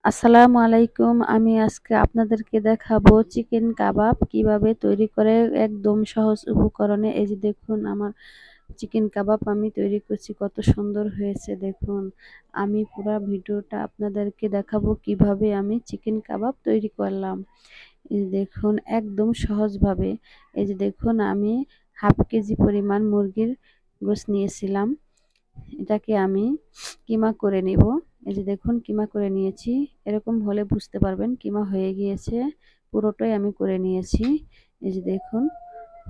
আসসালামু আলাইকুম। আমি আজকে আপনাদেরকে দেখাবো চিকেন কাবাব কিভাবে তৈরি করে একদম সহজ উপকরণে। এই যে দেখুন আমার চিকেন কাবাব আমি তৈরি করছি, কত সুন্দর হয়েছে দেখুন। আমি পুরো ভিডিওটা আপনাদেরকে দেখাবো কিভাবে আমি চিকেন কাবাব তৈরি করলাম। এই দেখুন একদম সহজভাবে। এই যে দেখুন আমি হাফ কেজি পরিমাণ মুরগির গোশত নিয়েছিলাম। এটাকে আমি কিমা করে নেব। এই যে দেখুন কিমা করে নিয়েছি। এরকম হলে বুঝতে পারবেন কিমা হয়ে গিয়েছে। পুরোটাই আমি করে নিয়েছি। এই যে দেখুন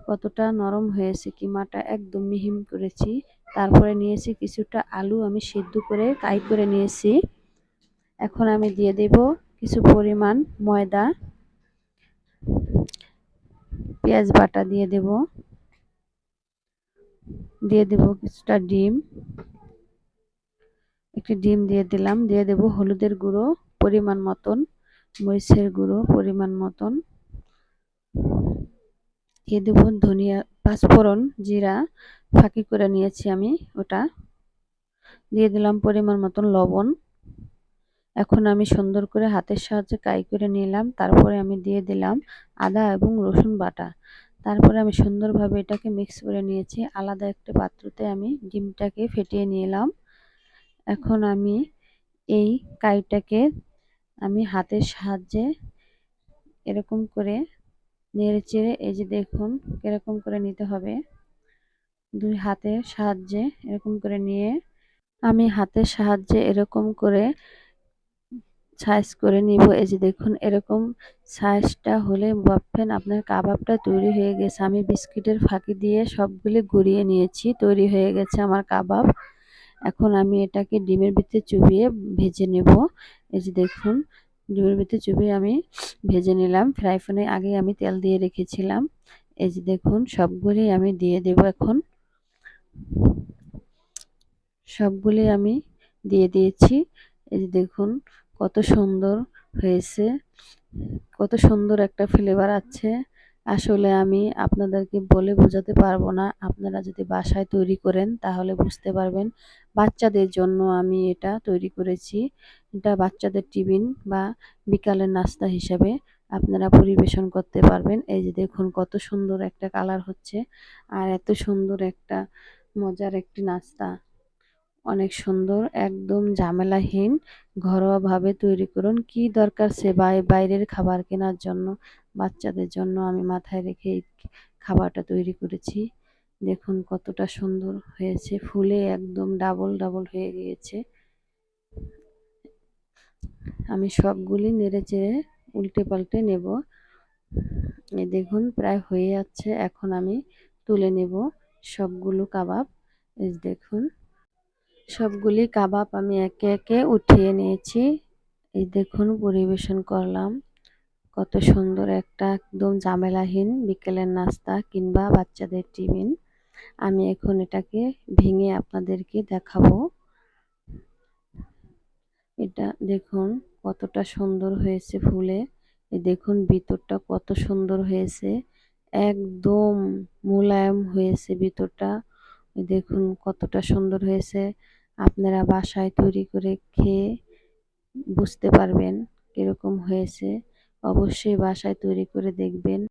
কতটা নরম হয়েছে, কিমাটা একদম মিহিন করেছি। তারপরে নিয়েছি কিছুটা আলু, আমি সিদ্ধ করে কাই করে নিয়েছি। এখন আমি দিয়ে দেব কিছু পরিমাণ ময়দা, পেঁয়াজ বাটা দিয়ে দেব কিছুটা ডিম, একটি ডিম দিয়ে দিলাম। দিয়ে দেব হলুদের গুঁড়ো পরিমাণ মতন, মরিচের গুঁড়ো পরিমাণ মতন, দিয়ে দেব ধনিয়া, পাঁচফোড়ন, জিরা ফাঁকি করে নিয়েছি আমি ওটা, দিয়ে দিলাম পরিমাণ মতন লবণ। এখন আমি সুন্দর করে হাতের সাহায্যে কাই করে নিলাম। তারপরে আমি দিয়ে দিলাম আদা এবং রসুন বাটা। তারপরে আমি সুন্দরভাবে এটাকে মিক্স করে নিয়েছি। আলাদা একটা পাত্রতে আমি ডিমটাকে ফেটিয়ে নিলাম। এখন আমি এই কাইটাকে আমি হাতের সাহায্যে এরকম করে নেড়ে চেড়ে, এই যে দেখুন এরকম করে নিতে হবে। দুই হাতের সাহায্যে এরকম করে নিয়ে আমি হাতের সাহায্যে এরকম করে সাইজ করে নিব। এই যে দেখুন এরকম সাইজটা হলে ভাববেন আপনার কাবাবটা তৈরি হয়ে গেছে। আমি বিস্কিটের ফাঁকি দিয়ে সবগুলি গড়িয়ে নিয়েছি, তৈরি হয়ে গেছে আমার কাবাব। এখন আমি এটাকে ডিমের ভিতরে চুবিয়ে ভেজে নেব। এই যে দেখুন ডিমের ভিতরে চুবিয়ে আমি ভেজে নিলাম। ফ্রাই প্যানে আগে আমি তেল দিয়ে রেখেছিলাম। এই যে দেখুন সবগুলি আমি দিয়ে দেব। এখন সবগুলি আমি দিয়ে দিয়েছি। এই যে দেখুন কত সুন্দর হয়েছে, কত সুন্দর একটা ফ্লেভার আছে। আসলে আমি আপনাদেরকে বলে বোঝাতে পারবো না। আপনারা যদি বাসায় তৈরি করেন তাহলে বুঝতে পারবেন। বাচ্চাদের জন্য আমি এটা তৈরি করেছি। এটা বাচ্চাদের টিফিন বা বিকালের নাস্তা হিসাবে আপনারা পরিবেশন করতে পারবেন। এই যে দেখুন কত সুন্দর একটা কালার হচ্ছে, আর এত সুন্দর একটা মজার একটি নাস্তা। অনেক সুন্দর, একদম ঝামেলাহীন, ঘরোয়াভাবে তৈরি করুন। কি দরকার সে বাইরের খাবার কেনার জন্য? বাচ্চাদের জন্য আমি মাথায় রেখে এই খাবারটা তৈরি করেছি। দেখুন কতটা সুন্দর হয়েছে, ফুলে একদম ডাবল ডাবল হয়ে গিয়েছে। আমি সবগুলি নেড়ে চেড়ে উল্টে পাল্টে নেব। এই দেখুন প্রায় হয়ে যাচ্ছে। এখন আমি তুলে নেব সবগুলো কাবাব। এই দেখুন সবগুলি কাবাব আমি একে একে উঠিয়ে নিয়েছি। এই দেখুন পরিবেশন করলাম। কত সুন্দর একটা একদম ঝামেলাহীন বিকেলের নাস্তা কিংবা বাচ্চাদের টিফিন। আমি এখন এটাকে ভেঙে আপনাদেরকে দেখাবো। এটা দেখুন কতটা সুন্দর হয়েছে ফুলে। এই দেখুন ভিতরটা কত সুন্দর হয়েছে, একদম মোলায়েম হয়েছে ভিতরটা। দেখুন কতটা সুন্দর হয়েছে। আপনারা বাসায় তৈরি করে খেয়ে বুঝতে পারবেন কিরকম হয়েছে। অবশ্যই বাসায় তৈরি করে দেখবেন।